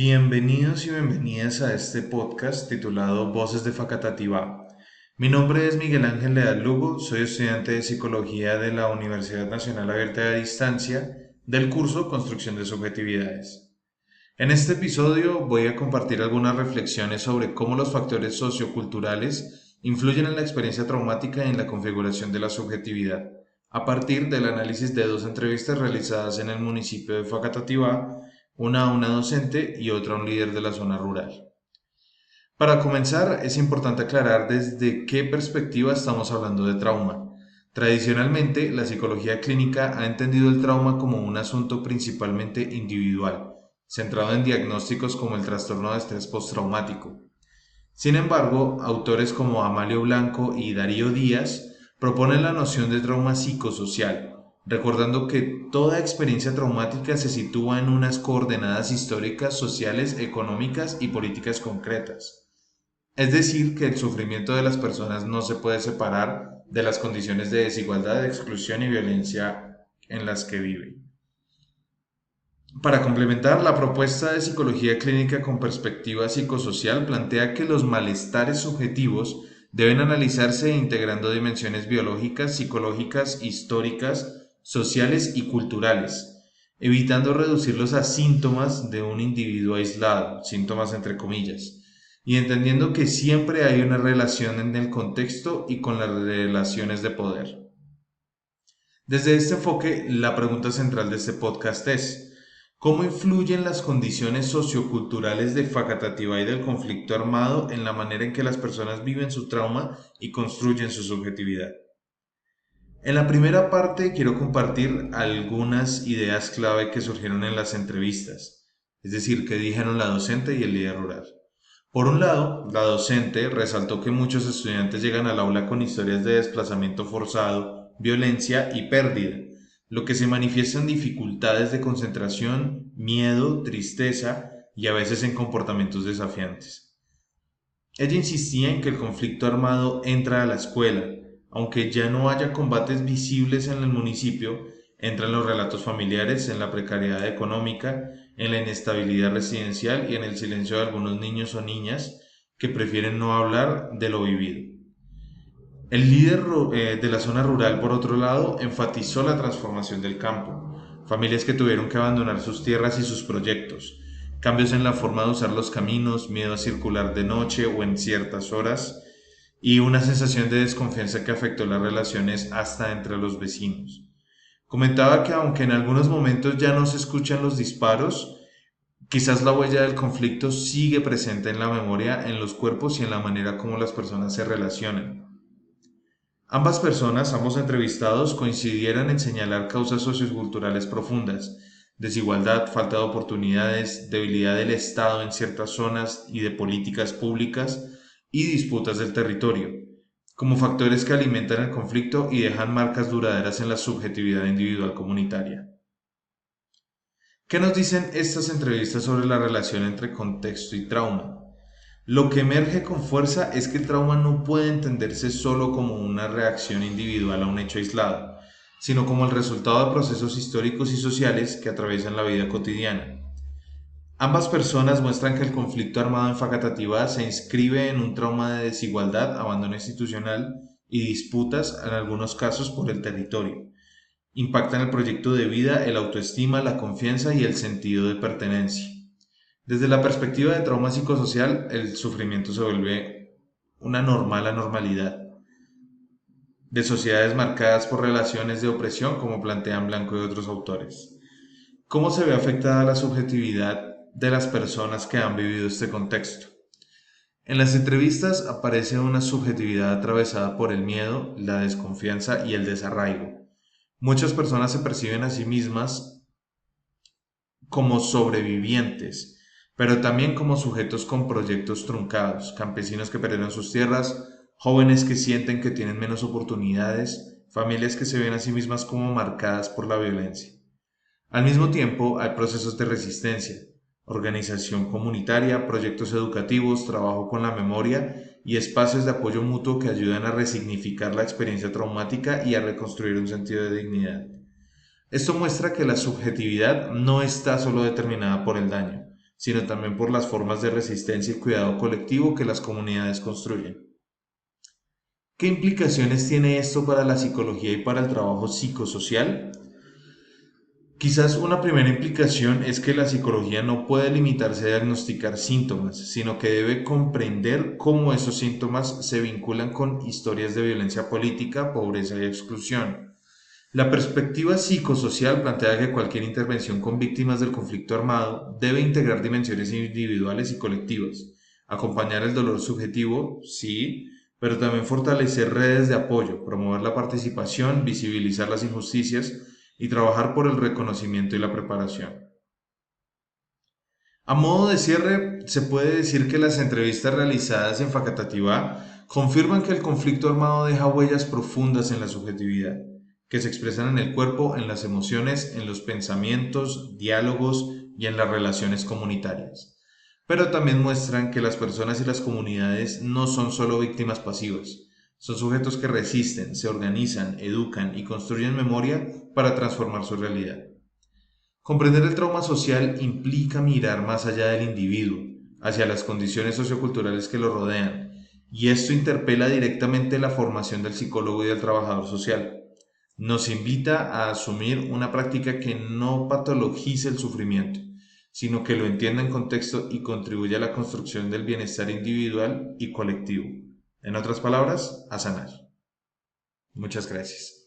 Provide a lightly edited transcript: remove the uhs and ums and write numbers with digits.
Bienvenidos y bienvenidas a este podcast titulado Voces de Facatativá. Mi nombre es Miguel Ángel Leal Lugo, soy estudiante de Psicología de la Universidad Nacional Abierta de Distancia del curso Construcción de Subjetividades. En este episodio voy a compartir algunas reflexiones sobre cómo los factores socioculturales influyen en la experiencia traumática y en la configuración de la subjetividad, a partir del análisis de dos entrevistas realizadas en el municipio de Facatativá, una a una docente y otra a un líder de la zona rural. Para comenzar, es importante aclarar desde qué perspectiva estamos hablando de trauma. Tradicionalmente, la psicología clínica ha entendido el trauma como un asunto principalmente individual, centrado en diagnósticos como el trastorno de estrés postraumático. Sin embargo, autores como Amalio Blanco y Darío Díaz proponen la noción de trauma psicosocial, recordando que toda experiencia traumática se sitúa en unas coordenadas históricas, sociales, económicas y políticas concretas. Es decir, que el sufrimiento de las personas no se puede separar de las condiciones de desigualdad, exclusión y violencia en las que viven. Para complementar, la propuesta de psicología clínica con perspectiva psicosocial plantea que los malestares subjetivos deben analizarse integrando dimensiones biológicas, psicológicas, históricas, sociales y culturales, evitando reducirlos a síntomas de un individuo aislado, síntomas entre comillas, y entendiendo que siempre hay una relación en el contexto y con las relaciones de poder. Desde este enfoque, la pregunta central de este podcast es: ¿cómo influyen las condiciones socioculturales de Facatativá y del conflicto armado en la manera en que las personas viven su trauma y construyen su subjetividad? En la primera parte quiero compartir algunas ideas clave que surgieron en las entrevistas, es decir, que dijeron la docente y el líder rural. Por un lado, la docente resaltó que muchos estudiantes llegan al aula con historias de desplazamiento forzado, violencia y pérdida, lo que se manifiesta en dificultades de concentración, miedo, tristeza y a veces en comportamientos desafiantes. Ella insistía en que el conflicto armado entra a la escuela, aunque ya no haya combates visibles en el municipio, entran los relatos familiares, en la precariedad económica, en la inestabilidad residencial y en el silencio de algunos niños o niñas que prefieren no hablar de lo vivido. El líder de la zona rural, por otro lado, enfatizó la transformación del campo, familias que tuvieron que abandonar sus tierras y sus proyectos, cambios en la forma de usar los caminos, miedo a circular de noche o en ciertas horas, y una sensación de desconfianza que afectó las relaciones hasta entre los vecinos. Comentaba que aunque en algunos momentos ya no se escuchan los disparos, quizás la huella del conflicto sigue presente en la memoria, en los cuerpos y en la manera como las personas se relacionan. Ambas personas, ambos entrevistados, coincidieron en señalar causas socioculturales profundas: desigualdad, falta de oportunidades, debilidad del Estado en ciertas zonas y de políticas públicas, y disputas del territorio, como factores que alimentan el conflicto y dejan marcas duraderas en la subjetividad individual comunitaria. ¿Qué nos dicen estas entrevistas sobre la relación entre contexto y trauma? Lo que emerge con fuerza es que el trauma no puede entenderse solo como una reacción individual a un hecho aislado, sino como el resultado de procesos históricos y sociales que atraviesan la vida cotidiana. Ambas personas muestran que el conflicto armado en Facatativá se inscribe en un trauma de desigualdad, abandono institucional y disputas, en algunos casos, por el territorio. Impactan el proyecto de vida, el autoestima, la confianza y el sentido de pertenencia. Desde la perspectiva de trauma psicosocial, el sufrimiento se vuelve una normal anormalidad de sociedades marcadas por relaciones de opresión, como plantean Blanco y otros autores. ¿Cómo se ve afectada la subjetividad de las personas que han vivido este contexto? En las entrevistas aparece una subjetividad atravesada por el miedo, la desconfianza y el desarraigo. Muchas personas se perciben a sí mismas como sobrevivientes, pero también como sujetos con proyectos truncados, campesinos que perdieron sus tierras, jóvenes que sienten que tienen menos oportunidades, familias que se ven a sí mismas como marcadas por la violencia. Al mismo tiempo, hay procesos de resistencia, organización comunitaria, proyectos educativos, trabajo con la memoria y espacios de apoyo mutuo que ayudan a resignificar la experiencia traumática y a reconstruir un sentido de dignidad. Esto muestra que la subjetividad no está solo determinada por el daño, sino también por las formas de resistencia y cuidado colectivo que las comunidades construyen. ¿Qué implicaciones tiene esto para la psicología y para el trabajo psicosocial? Quizás una primera implicación es que la psicología no puede limitarse a diagnosticar síntomas, sino que debe comprender cómo esos síntomas se vinculan con historias de violencia política, pobreza y exclusión. La perspectiva psicosocial plantea que cualquier intervención con víctimas del conflicto armado debe integrar dimensiones individuales y colectivas, acompañar el dolor subjetivo, sí, pero también fortalecer redes de apoyo, promover la participación, visibilizar las injusticias y trabajar por el reconocimiento y la preparación. A modo de cierre, se puede decir que las entrevistas realizadas en Facatativá confirman que el conflicto armado deja huellas profundas en la subjetividad, que se expresan en el cuerpo, en las emociones, en los pensamientos, diálogos y en las relaciones comunitarias. Pero también muestran que las personas y las comunidades no son solo víctimas pasivas, son sujetos que resisten, se organizan, educan y construyen memoria para transformar su realidad. Comprender el trauma social implica mirar más allá del individuo, hacia las condiciones socioculturales que lo rodean, y esto interpela directamente la formación del psicólogo y del trabajador social. Nos invita a asumir una práctica que no patologice el sufrimiento, sino que lo entienda en contexto y contribuya a la construcción del bienestar individual y colectivo. En otras palabras, a sanar. Muchas gracias.